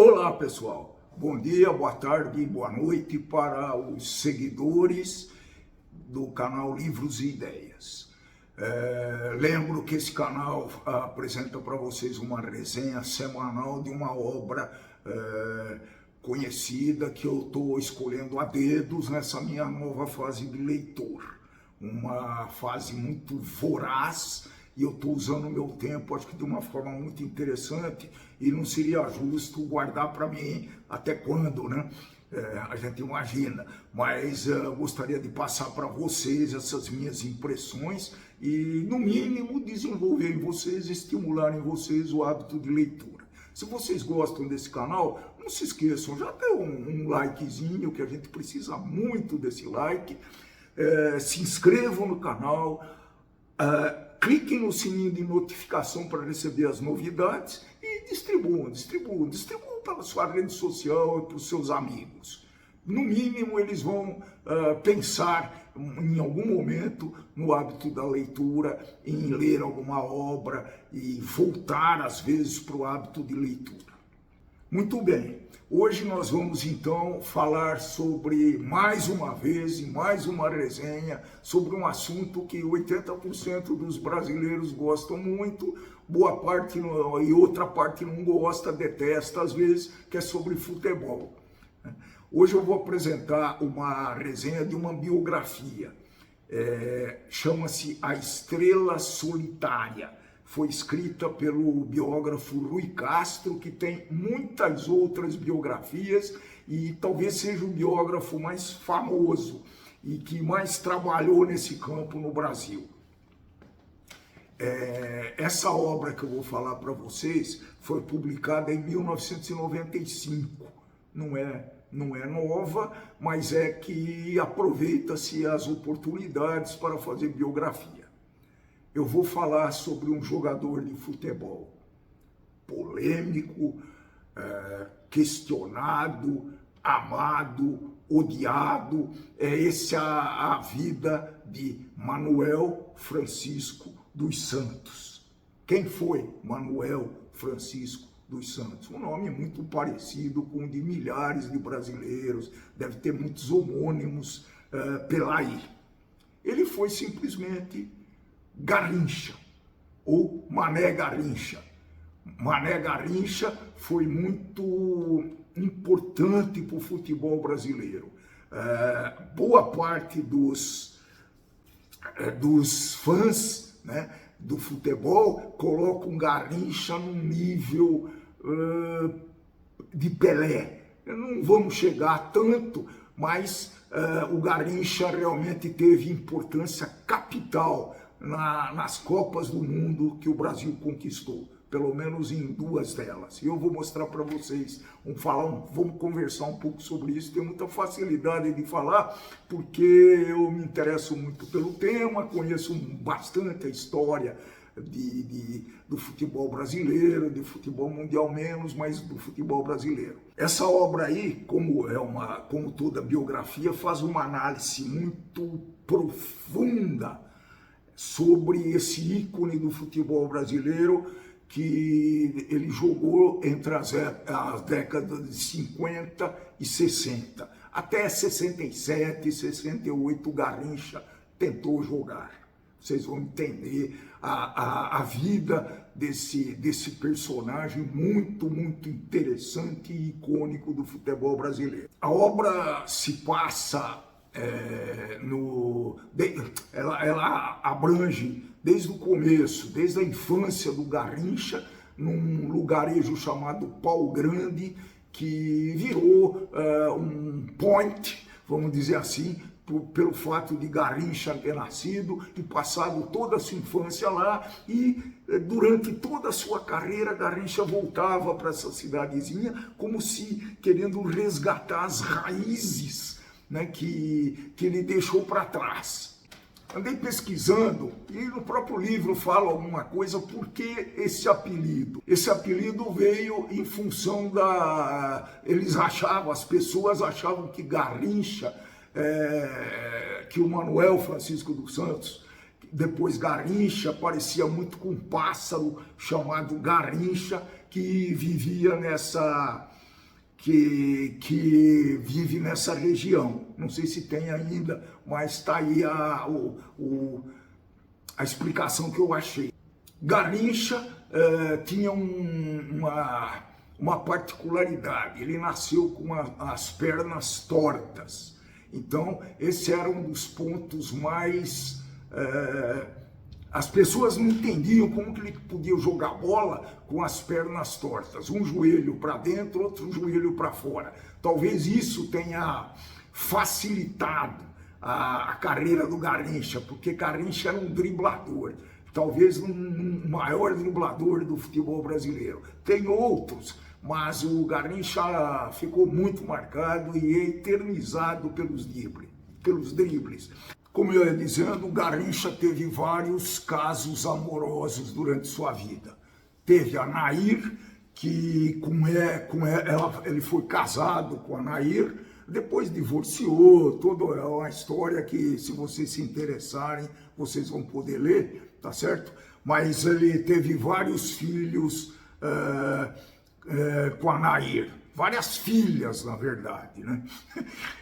Olá pessoal, bom dia, boa tarde, boa noite para os seguidores do canal Livros e Ideias. Lembro que esse canal apresenta para vocês uma resenha semanal de uma obra conhecida que eu estou escolhendo a dedos nessa minha nova fase de leitor. Uma fase muito voraz, e eu estou usando o meu tempo, acho que de uma forma muito interessante, e não seria justo guardar para mim até quando, né? A gente imagina, mas gostaria de passar para vocês essas minhas impressões e, no mínimo, desenvolver em vocês, estimular em vocês o hábito de leitura. Se vocês gostam desse canal, não se esqueçam, já dê um likezinho, que a gente precisa muito desse like. Se inscrevam no canal, cliquem no sininho de notificação para receber as novidades e distribuam pela sua rede social e para os seus amigos. No mínimo, eles vão pensar em algum momento no hábito da leitura, em ler alguma obra e voltar, às vezes, para o hábito de leitura. Muito bem, hoje nós vamos então falar sobre, mais uma vez, em mais uma resenha, sobre um assunto que 80% dos brasileiros gostam muito, boa parte não, e outra parte não gosta, detesta às vezes, que é sobre futebol. Hoje eu vou apresentar uma resenha de uma biografia, chama-se A Estrela Solitária. Foi escrita pelo biógrafo Rui Castro, que tem muitas outras biografias e talvez seja o biógrafo mais famoso e que mais trabalhou nesse campo no Brasil. Essa obra que eu vou falar para vocês foi publicada em 1995. Não é nova, mas é que aproveita-se as oportunidades para fazer biografia. Eu vou falar sobre um jogador de futebol polêmico, questionado, amado, odiado. Essa a vida de Manuel Francisco dos Santos. Quem foi Manuel Francisco dos Santos? Um nome muito parecido com o de milhares de brasileiros, deve ter muitos homônimos pela aí. Ele foi simplesmente Garrincha, ou Mané Garrincha. Mané Garrincha foi muito importante para o futebol brasileiro. Boa parte dos fãs, né, do futebol colocam Garrincha num nível de Pelé. Não vamos chegar tanto, mas o Garrincha realmente teve importância capital nas Copas do Mundo que o Brasil conquistou, pelo menos em duas delas. E eu vou mostrar para vocês, vamos conversar um pouco sobre isso. Tenho muita facilidade de falar, porque eu me interesso muito pelo tema, conheço bastante a história do futebol brasileiro, de futebol mundial menos, mas do futebol brasileiro. Essa obra aí, como toda biografia, faz uma análise muito profunda sobre esse ícone do futebol brasileiro, que ele jogou entre as décadas de 50 e 60. Até 67, 68, o Garrincha tentou jogar. Vocês vão entender a vida desse personagem muito, muito interessante e icônico do futebol brasileiro. A obra se passa... ela abrange desde o começo, desde a infância do Garrincha, num lugarejo chamado Pau Grande, que virou um point, vamos dizer assim, pelo fato de Garrincha ter nascido e passado toda a sua infância lá, e durante toda a sua carreira Garrincha voltava para essa cidadezinha como se querendo resgatar as raízes, né, que ele deixou para trás. Andei pesquisando e no próprio livro fala alguma coisa, por que esse apelido? Esse apelido veio em função as pessoas achavam que Garrincha, que o Manuel Francisco dos Santos, depois Garrincha, parecia muito com um pássaro chamado Garrincha, que vivia que vive nessa região. Não sei se tem ainda, mas está aí a explicação que eu achei. Garrincha tinha uma particularidade, ele nasceu com as pernas tortas. Então, esse era um dos pontos mais... as pessoas não entendiam como que ele podia jogar bola com as pernas tortas. Um joelho para dentro, outro joelho para fora. Talvez isso tenha facilitado a carreira do Garrincha, porque Garrincha era um driblador. Talvez um maior driblador do futebol brasileiro. Tem outros, mas o Garrincha ficou muito marcado e eternizado pelos dribles. Como eu ia dizendo, o Garrincha teve vários casos amorosos durante sua vida. Teve a Nair, que ele foi casado com a Nair, depois divorciou, toda uma história que, se vocês se interessarem, vocês vão poder ler, tá certo? Mas ele teve vários filhos com a Nair. Várias filhas, na verdade, né?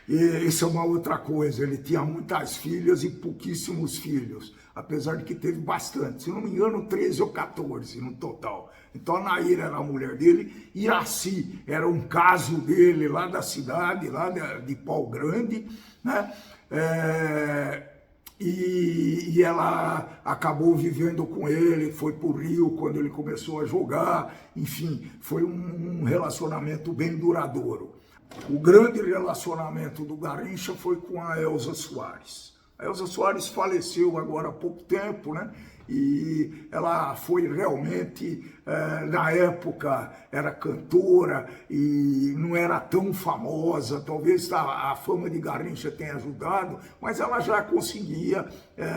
E isso é uma outra coisa, ele tinha muitas filhas e pouquíssimos filhos, apesar de que teve bastante, se não me engano 13 ou 14 no total. Então a Nair era a mulher dele, Iraci era um caso dele lá da cidade, lá de Pau Grande, né? E ela acabou vivendo com ele, foi para o Rio quando ele começou a jogar, enfim, foi um relacionamento bem duradouro. O grande relacionamento do Garrincha foi com a Elza Soares. A Elza Soares faleceu agora há pouco tempo, né? E ela foi realmente, na época, era cantora e não era tão famosa, talvez a fama de Garrincha tenha ajudado, mas ela já conseguia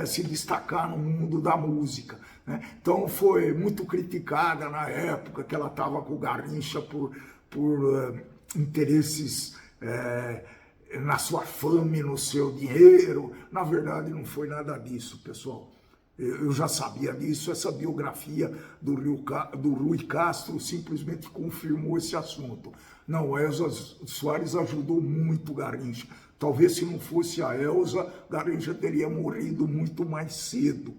se destacar no mundo da música, né? Então foi muito criticada na época que ela estava com o Garrincha por interesses na sua fama e no seu dinheiro. Na verdade não foi nada disso, pessoal. Eu já sabia disso, essa biografia do Rui Castro simplesmente confirmou esse assunto. Não, a Elza Soares ajudou muito Garrincha. Talvez se não fosse a Elza, Garrincha teria morrido muito mais cedo,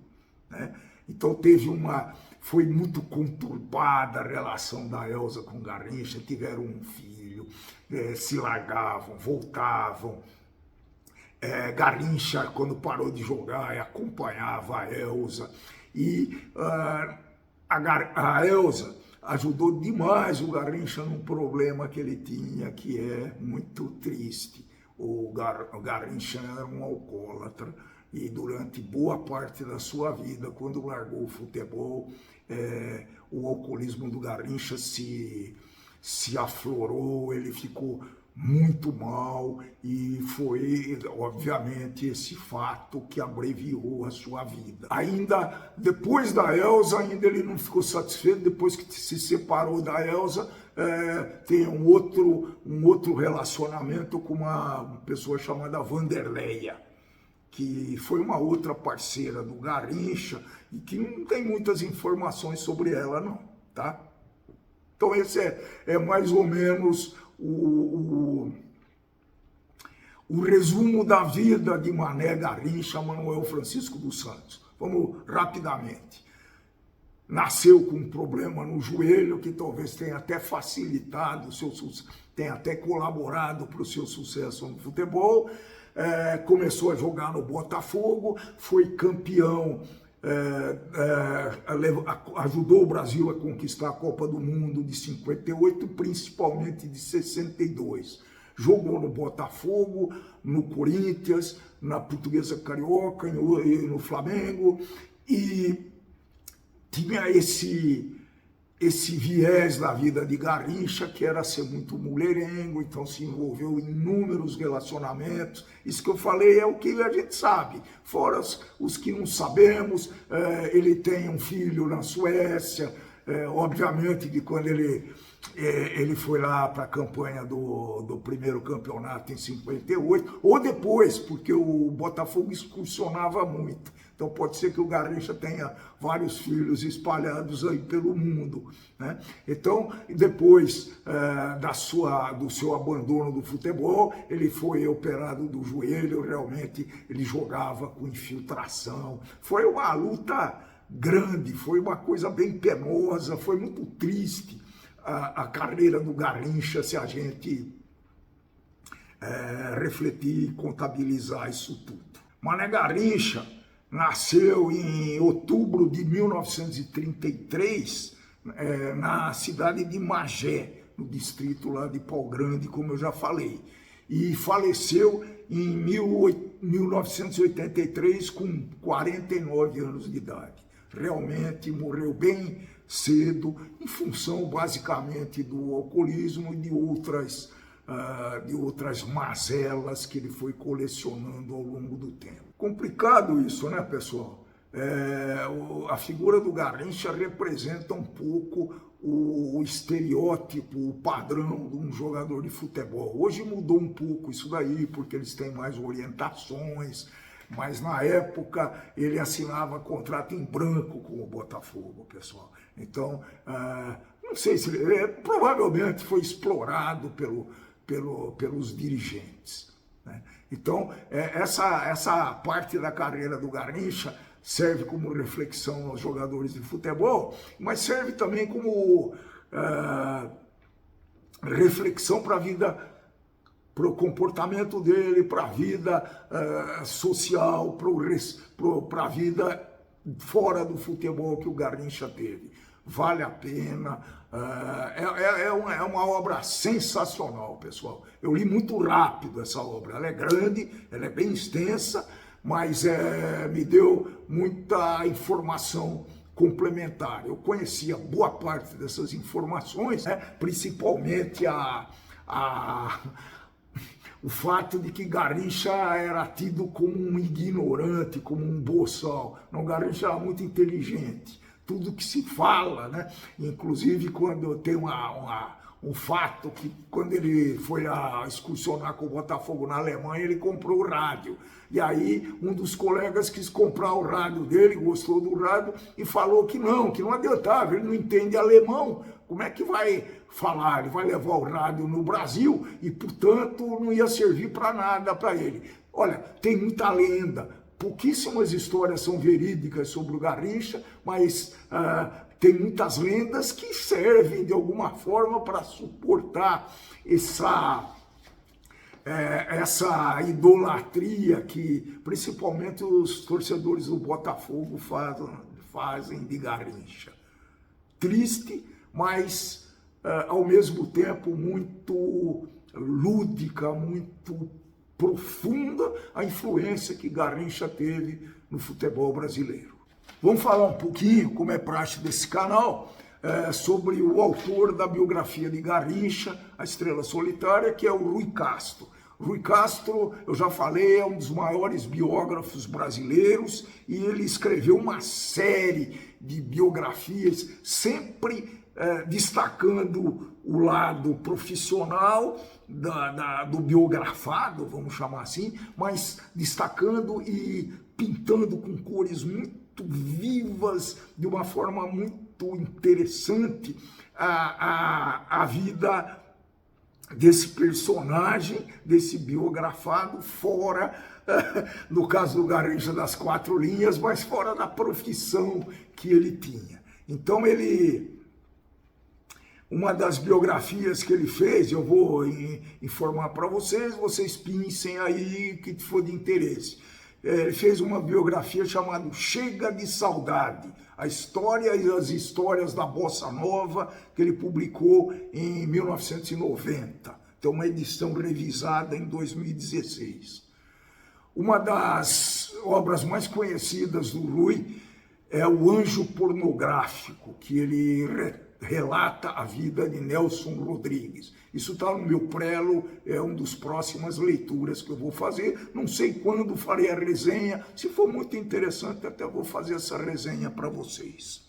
né? Então foi muito conturbada a relação da Elza com Garrincha, tiveram um filho, se largavam, voltavam. Garrincha, quando parou de jogar, acompanhava a Elza. E a Elza ajudou demais o Garrincha num problema que ele tinha, que é muito triste. O Garrincha era um alcoólatra e durante boa parte da sua vida, quando largou o futebol, o alcoolismo do Garrincha se aflorou, ele ficou muito mal e foi, obviamente, esse fato que abreviou a sua vida. Ainda depois da Elza, ele não ficou satisfeito, depois que se separou da Elza, tem um outro relacionamento com uma pessoa chamada Vanderleia, que foi uma outra parceira do Garrincha e que não tem muitas informações sobre ela, não, tá? Então esse é mais ou menos o resumo da vida de Mané Garrincha Manuel Francisco dos Santos. Vamos rapidamente. Nasceu com um problema no joelho que talvez tenha até facilitado o seu sucesso, tenha até colaborado para o seu sucesso no futebol. Começou a jogar no Botafogo, foi campeão, ajudou o Brasil a conquistar a Copa do Mundo de 58, principalmente de 62. Jogou no Botafogo, no Corinthians, na Portuguesa Carioca e no Flamengo, e tinha esse viés da vida de Garrincha, que era ser muito mulherengo, então se envolveu em inúmeros relacionamentos. Isso que eu falei é o que a gente sabe, fora os que não sabemos. Ele tem um filho na Suécia, obviamente que quando ele Ele foi lá para a campanha do primeiro campeonato em 58, ou depois, porque o Botafogo excursionava muito. Então pode ser que o Garrincha tenha vários filhos espalhados aí pelo mundo, né? Então, depois do seu abandono do futebol, ele foi operado do joelho, realmente ele jogava com infiltração. Foi uma luta grande, foi uma coisa bem penosa, foi muito triste a carreira do Garrincha, se a gente refletir e contabilizar isso tudo. Mané Garrincha nasceu em outubro de 1933, na cidade de Magé, no distrito lá de Pau Grande, como eu já falei. E faleceu em 1983 com 49 anos de idade. Realmente morreu bem cedo, em função basicamente do alcoolismo e de outras mazelas que ele foi colecionando ao longo do tempo. Complicado isso, né, pessoal? A figura do Garrincha representa um pouco o estereótipo, o padrão de um jogador de futebol. Hoje mudou um pouco isso daí, porque eles têm mais orientações, mas na época ele assinava contrato em branco com o Botafogo, pessoal. Então, não sei se ele provavelmente foi explorado pelos dirigentes, né? Então, essa parte da carreira do Garrincha serve como reflexão aos jogadores de futebol, mas serve também como reflexão para a vida, para o comportamento dele, para a vida social, para a vida fora do futebol que o Garrincha teve. Vale a pena, é uma obra sensacional, pessoal. Eu li muito rápido essa obra, ela é grande, ela é bem extensa, mas me deu muita informação complementar. Eu conhecia boa parte dessas informações, né? Principalmente o fato de que Garrincha era tido como um ignorante, como um boçal. Não, Garrincha era muito inteligente. Tudo que se fala, né? Inclusive quando tem um fato que quando ele foi a excursionar com o Botafogo na Alemanha, ele comprou o rádio. E aí um dos colegas quis comprar o rádio dele, gostou do rádio e falou que não adiantava, ele não entende alemão. Como é que vai falar? Ele vai levar o rádio no Brasil e, portanto, não ia servir para nada para ele. Olha, tem muita lenda. Pouquíssimas histórias são verídicas sobre o Garrincha, mas tem muitas lendas que servem de alguma forma para suportar essa idolatria que principalmente os torcedores do Botafogo fazem de Garrincha. Triste, mas ao mesmo tempo muito lúdica, muito profunda a influência que Garrincha teve no futebol brasileiro. Vamos falar um pouquinho, como é praxe desse canal, sobre o autor da biografia de Garrincha, A Estrela Solitária, que é o Rui Castro. Rui Castro, eu já falei, é um dos maiores biógrafos brasileiros e ele escreveu uma série de biografias, sempre destacando o lado profissional do biografado, vamos chamar assim, mas destacando e pintando com cores muito vivas, de uma forma muito interessante, a vida desse personagem, desse biografado, fora, no caso do Garrincha, das 4 linhas, mas fora da profissão que ele tinha. Então uma das biografias que ele fez, eu vou informar para vocês pensem aí que for de interesse. Ele fez uma biografia chamada Chega de Saudade, a história e as histórias da Bossa Nova, que ele publicou em 1990. Tem uma edição revisada em 2016. Uma das obras mais conhecidas do Rui é O Anjo Pornográfico, que ele relata a vida de Nelson Rodrigues. Isso está no meu prelo, é uma das próximas leituras que eu vou fazer. Não sei quando farei a resenha, se for muito interessante até vou fazer essa resenha para vocês.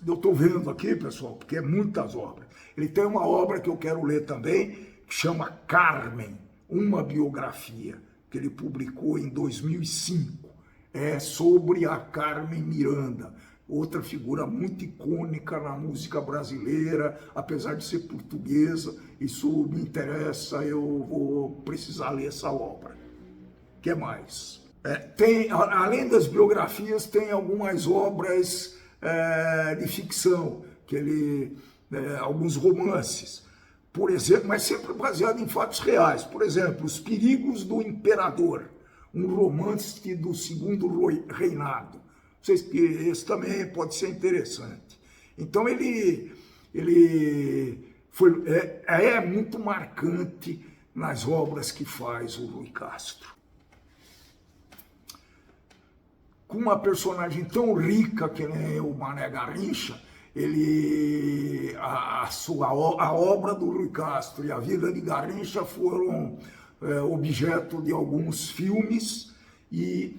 Eu estou vendo aqui, pessoal, porque é muitas obras. Ele tem uma obra que eu quero ler também, que chama Carmen, uma biografia, que ele publicou em 2005. É sobre a Carmen Miranda, outra figura muito icônica na música brasileira, apesar de ser portuguesa. Isso me interessa, eu vou precisar ler essa obra. O que mais? Além das biografias, tem algumas obras de ficção, alguns romances, por exemplo, mas sempre baseado em fatos reais. Por exemplo, Os Perigos do Imperador, um romance do Segundo Reinado. Esse também pode ser interessante. Então ele é muito marcante nas obras que faz o Rui Castro. Com uma personagem tão rica que nem o Mané Garrincha, a obra do Rui Castro e a vida de Garrincha foram objeto de alguns filmes e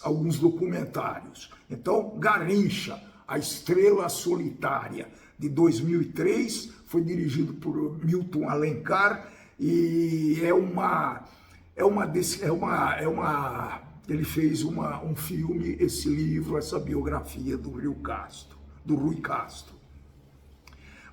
alguns documentários. Então, Garrincha, A Estrela Solitária, de 2003, foi dirigido por Milton Alencar e ele fez um filme, esse livro, essa biografia do Rui Castro.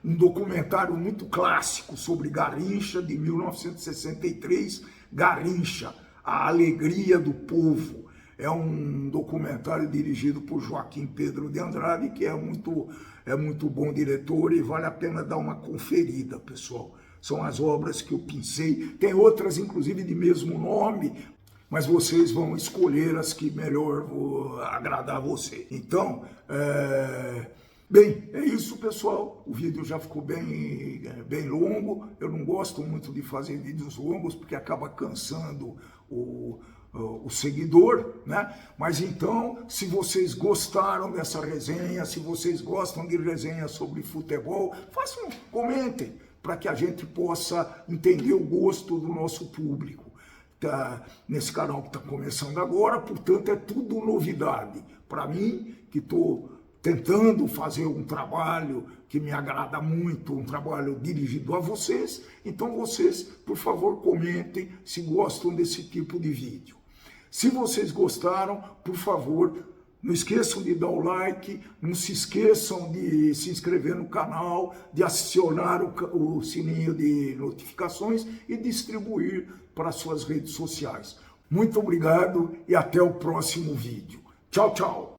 Um documentário muito clássico sobre Garrincha, de 1963, Garrincha, A Alegria do Povo. É um documentário dirigido por Joaquim Pedro de Andrade, que é muito bom diretor e vale a pena dar uma conferida, pessoal. São as obras que eu pensei. Tem outras, inclusive, de mesmo nome, mas vocês vão escolher as que melhor vão agradar a você. Então, bem, é isso, pessoal. O vídeo já ficou bem longo. Eu não gosto muito de fazer vídeos longos, porque acaba cansando o seguidor, né? Mas então, se vocês gostaram dessa resenha, se vocês gostam de resenha sobre futebol, comentem, para que a gente possa entender o gosto do nosso público. Nesse canal que está começando agora, portanto, é tudo novidade. Para mim, que estou tentando fazer um trabalho que me agrada muito, um trabalho dirigido a vocês, então vocês, por favor, comentem se gostam desse tipo de vídeo. Se vocês gostaram, por favor, não esqueçam de dar o like, não se esqueçam de se inscrever no canal, de acionar o sininho de notificações e distribuir para suas redes sociais. Muito obrigado e até o próximo vídeo. Tchau, tchau!